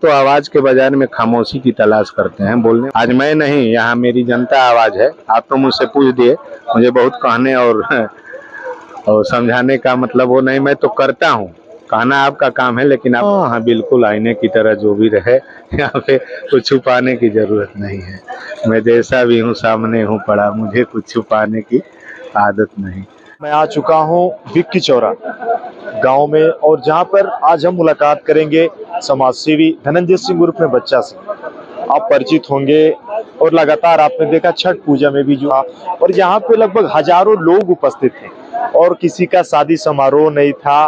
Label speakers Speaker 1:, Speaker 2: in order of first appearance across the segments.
Speaker 1: तो आवाज के बाजार में खामोशी की तलाश करते हैं। बोलने आज मैं नहीं, यहाँ मेरी जनता आवाज है। आप तो मुझसे पूछ दिए, मुझे बहुत कहने और समझाने का मतलब वो नहीं, मैं तो करता हूँ। कहना आपका काम है, लेकिन आप हाँ बिल्कुल आईने की तरह जो भी रहे, यहाँ पे कुछ छुपाने की जरूरत नहीं है। मैं जैसा भी हूँ सामने हूँ पड़ा, मुझे कुछ छुपाने की आदत नहीं।
Speaker 2: मैं आ चुका हूँ विक्की चौरा गांव में, और जहां पर आज हम मुलाकात करेंगे समाज सेवी धनंजय सिंह उर्फ में बच्चा सिंह। आप परिचित होंगे और लगातार आपने देखा छठ पूजा में भी जो और यहाँ पे लगभग हजारों लोग उपस्थित थे और किसी का शादी समारोह नहीं था।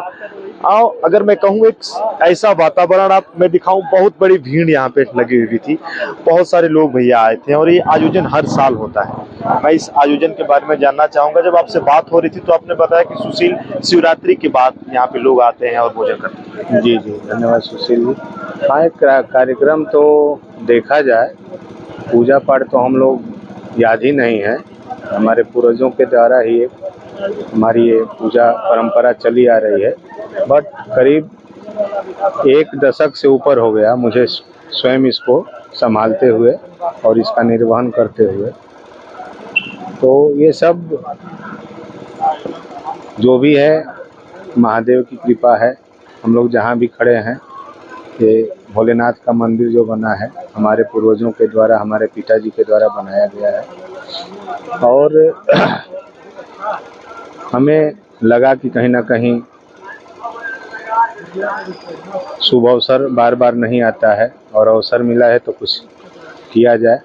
Speaker 2: आओ अगर मैं कहूँ एक ऐसा वातावरण आप मैं दिखाऊं, बहुत बड़ी भीड़ यहाँ पे लगी हुई थी, बहुत सारे लोग भैया आए थे और ये आयोजन हर साल होता है। मैं इस आयोजन के बारे में जानना चाहूंगा। जब आपसे बात हो रही थी तो आपने बताया कि सुशील शिवरात्रि के बाद यहाँ पे लोग आते हैं और भोजन करते हैं।
Speaker 1: जी जी, धन्यवाद सुशील जी। हाँ, एक कार्यक्रम तो देखा जाए, पूजा पाठ तो हम लोग याद ही नहीं है। हमारे पूर्वजों के द्वारा ही हमारी ये पूजा परंपरा चली आ रही है। बट करीब एक दशक से ऊपर हो गया मुझे स्वयं इसको संभालते हुए और इसका निर्वहन करते हुए। तो ये सब जो भी है महादेव की कृपा है। हम लोग जहाँ भी खड़े हैं, ये भोलेनाथ का मंदिर जो बना है हमारे पूर्वजों के द्वारा, हमारे पिताजी के द्वारा बनाया गया है। और हमें लगा कि कहीं ना कहीं शुभ अवसर बार बार नहीं आता है, और अवसर मिला है तो कुछ किया जाए।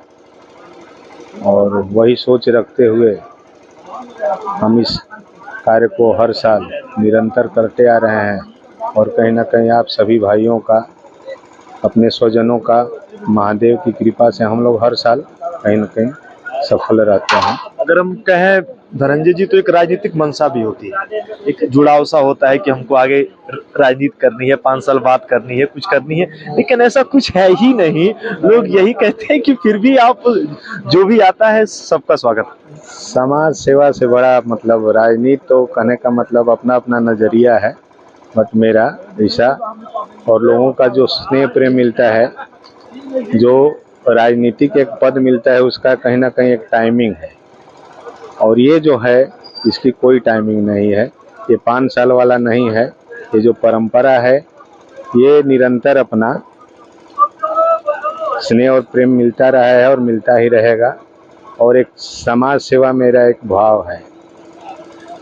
Speaker 1: और वही सोच रखते हुए हम इस कार्य को हर साल निरंतर करते आ रहे हैं। और कहीं ना कहीं आप सभी भाइयों का, अपने स्वजनों का, महादेव की कृपा से हम लोग हर साल कहीं ना कहीं सफल रहते हैं।
Speaker 2: अगर हम कहें धनंजय जी, तो एक राजनीतिक मंशा भी होती है, एक जुड़ाव सा होता है कि हमको आगे राजनीति करनी है, 5 साल बात करनी है, कुछ करनी है, लेकिन ऐसा कुछ है ही नहीं। लोग यही कहते हैं कि फिर भी आप जो भी आता है सबका स्वागत।
Speaker 1: समाज सेवा से बड़ा मतलब राजनीति तो कहने का मतलब अपना अपना नजरिया है। बट मेरा ऐसा, और लोगों का जो स्नेह प्रेम मिलता है, जो राजनीतिक एक पद मिलता है, उसका कहीं ना कहीं एक टाइमिंग है। और ये जो है इसकी कोई टाइमिंग नहीं है। ये 5 साल वाला नहीं है। ये जो परंपरा है, ये निरंतर अपना स्नेह और प्रेम मिलता रहा है और मिलता ही रहेगा। और एक समाज सेवा मेरा एक भाव है।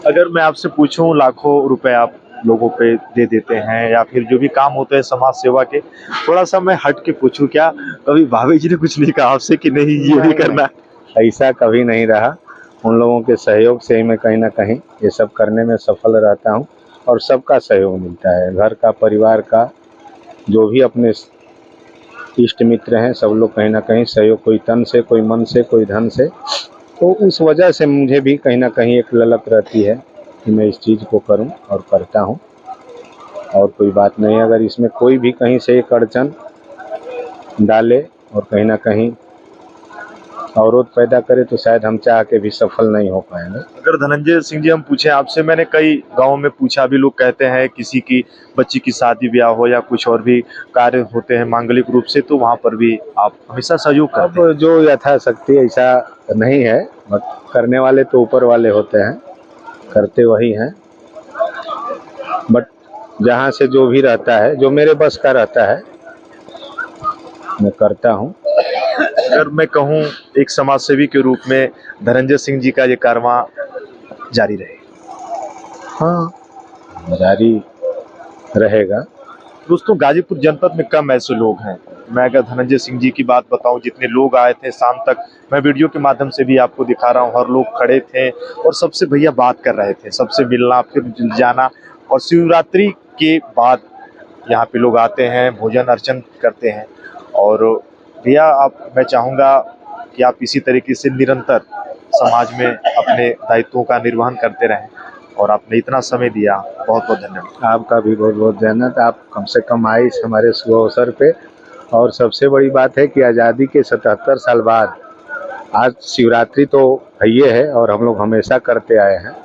Speaker 2: अगर मैं आपसे पूछूं, लाखों रुपए आप लोगों पे दे देते हैं या फिर जो भी काम होते हैं समाज सेवा के, थोड़ा सा मैं हट के पूछूं, क्या कभी भाभी जी ने कुछ नहीं कहा आपसे कि नहीं ये भी करना है?
Speaker 1: ऐसा कभी नहीं रहा। उन लोगों के सहयोग से ही मैं कहीं ना कहीं ये सब करने में सफल रहता हूँ। और सबका सहयोग मिलता है, घर का, परिवार का, जो भी अपने इष्ट मित्र हैं, सब लोग कहीं ना कहीं सहयोग, कोई तन से, कोई मन से, कोई धन से। तो उस वजह से मुझे भी कहीं ना कहीं एक ललक रहती है कि मैं इस चीज़ को करूं, और करता हूं। और कोई बात नहीं, अगर इसमें कोई भी कहीं से एक अड़चन डाले और कहीं ना कहीं अवरोध पैदा करे, तो शायद हम चाह के भी सफल नहीं हो पाएंगे।
Speaker 2: अगर धनंजय सिंह जी हम पूछें आपसे, मैंने कई गांवों में पूछा भी, लोग कहते हैं किसी की बच्ची की शादी ब्याह हो या कुछ और भी कार्य होते हैं मांगलिक रूप से, तो वहां पर भी आप हमेशा सहयोग करते हैं।
Speaker 1: अब जो यथाशक्ति, ऐसा नहीं है, बट करने वाले तो ऊपर वाले होते हैं, करते वही हैं। बट जहाँ से जो भी रहता है, जो मेरे बस का रहता है, मैं करता हूँ।
Speaker 2: अगर मैं कहूँ एक समाज सेवी के रूप में धनंजय सिंह जी का ये कारवां जारी रहे।
Speaker 1: हाँ, जारी रहेगा।
Speaker 2: दोस्तों, गाजीपुर जनपद में कम ऐसे लोग हैं। मैं अगर धनंजय सिंह जी की बात बताऊं, जितने लोग आए थे शाम तक, मैं वीडियो के माध्यम से भी आपको दिखा रहा हूं, हर लोग खड़े थे और सबसे भैया बात कर रहे थे, सबसे मिलना फिर जाना। और शिवरात्रि के बाद यहाँ पे लोग आते हैं, भोजन अर्चन करते हैं। और भैया, आप मैं चाहूँगा कि आप इसी तरीके से निरंतर समाज में अपने दायित्वों का निर्वहन करते रहें, और आपने इतना समय दिया, बहुत बहुत धन्यवाद।
Speaker 1: आपका भी बहुत बहुत धन्यवाद। आप कम से कम आए इस हमारे शुभ अवसर पे। और सबसे बड़ी बात है कि आज़ादी के 77 साल बाद आज शिवरात्रि तो ये है, और हम लोग हमेशा करते आए हैं।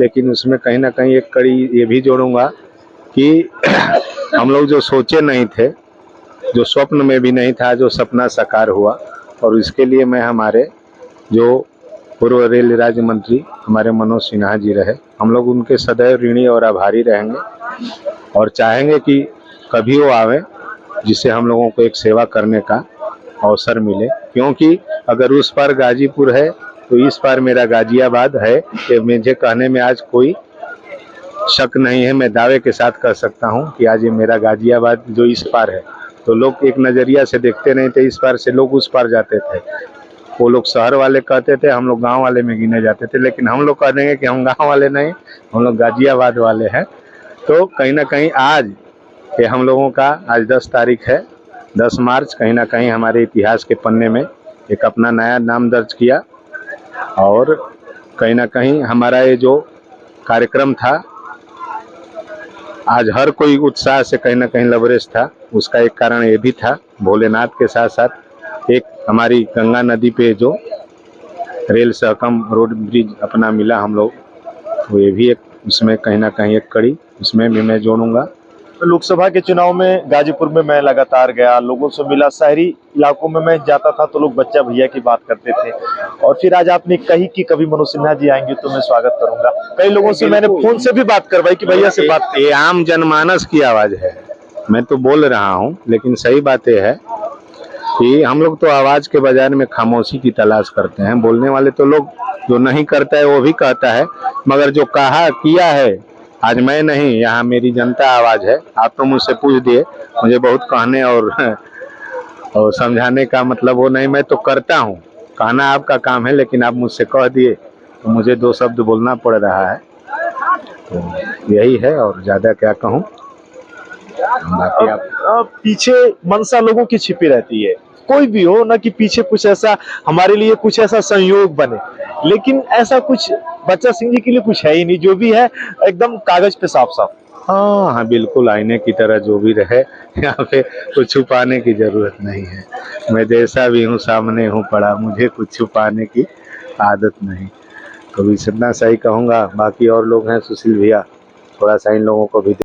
Speaker 1: लेकिन उसमें कहीं ना कहीं एक कड़ी ये भी जोड़ूंगा कि हम लोग जो सोचे नहीं थे जो स्वप्न में भी नहीं था, जो सपना साकार हुआ। और इसके लिए मैं हमारे जो पूर्व रेल राज्य मंत्री हमारे मनोज सिन्हा जी रहे, हम लोग उनके सदैव ऋणी और आभारी रहेंगे और चाहेंगे कि कभी वो आवे जिससे हम लोगों को एक सेवा करने का अवसर मिले। क्योंकि अगर उस पार गाजीपुर है तो इस पार मेरा गाजियाबाद है, कि मुझे कहने में आज कोई शक नहीं है। मैं दावे के साथ कह सकता हूं कि आज ये मेरा गाजियाबाद जो इस पार है, तो लोग एक नज़रिया से देखते नहीं थे, इस पार से लोग उस पार जाते थे। वो लोग शहर वाले कहते थे, हम लोग गांव वाले में गिने जाते थे, लेकिन हम लोग कह देंगे कि हम गांव वाले नहीं, हम लोग गाजियाबाद वाले हैं। तो कहीं ना कहीं आज ये हम लोगों का आज 10 तारीख है, 10 मार्च, कहीं ना कहीं हमारे इतिहास के पन्ने में एक अपना नया नाम दर्ज किया। और कहीं ना कहीं हमारा ये जो कार्यक्रम था, आज हर कोई उत्साह से कहीं ना कहीं लबरेज था। उसका एक कारण ये भी था, भोलेनाथ के साथ साथ एक हमारी गंगा नदी पे जो रेल सहकम रोड ब्रिज अपना मिला हम लोग, तो ये भी एक उसमें कहीं ना कहीं एक कड़ी उसमें भी मैं जोड़ूंगा।
Speaker 2: लोकसभा के चुनाव में गाजीपुर में मैं लगातार गया, लोगों से मिला, शहरी इलाकों में मैं जाता था तो लोग बच्चा भैया की बात करते थे। और फिर आज आपने कही कि कभी मनोज सिन्हा जी आएंगे तो मैं स्वागत करूंगा। कई लोगों से मैंने फोन से भी बात करवाई कि भैया से बात।
Speaker 1: ये आम जनमानस की आवाज है, मैं तो बोल रहा हूँ, लेकिन सही बात यह है कि हम लोग तो आवाज के बाजार में खामोशी की तलाश करते हैं। बोलने वाले तो लोग, जो नहीं करता है वो भी कहता है, मगर जो कहा किया है, आज मैं नहीं, यहाँ मेरी जनता आवाज है। आप तो मुझसे पूछ दिए, मुझे बहुत कहने और समझाने का मतलब वो नहीं, मैं तो करता हूँ। कहना आपका काम है, लेकिन आप मुझसे कह दिए तो मुझे 2 शब्द बोलना पड़ रहा है। तो यही है, और ज्यादा क्या कहूँ। बाकी आप
Speaker 2: पीछे मनसा लोगों की छिपी रहती है, कोई भी हो ना, कि पीछे कुछ ऐसा हमारे लिए कुछ ऐसा संयोग बने, लेकिन ऐसा कुछ बच्चा सिंह जी के लिए कुछ है ही नहीं। जो भी है एकदम कागज पे साफ साफ।
Speaker 1: हाँ हाँ, बिल्कुल आईने की तरह जो भी रहे, यहाँ पे कुछ छुपाने की जरूरत नहीं है। मैं जैसा भी हूँ सामने हूँ पड़ा, मुझे कुछ छुपाने की आदत नहीं। तो इतना सही कहूँगा। बाकी और लोग हैं, सुशील भैया, थोड़ा सा इन लोगों को भी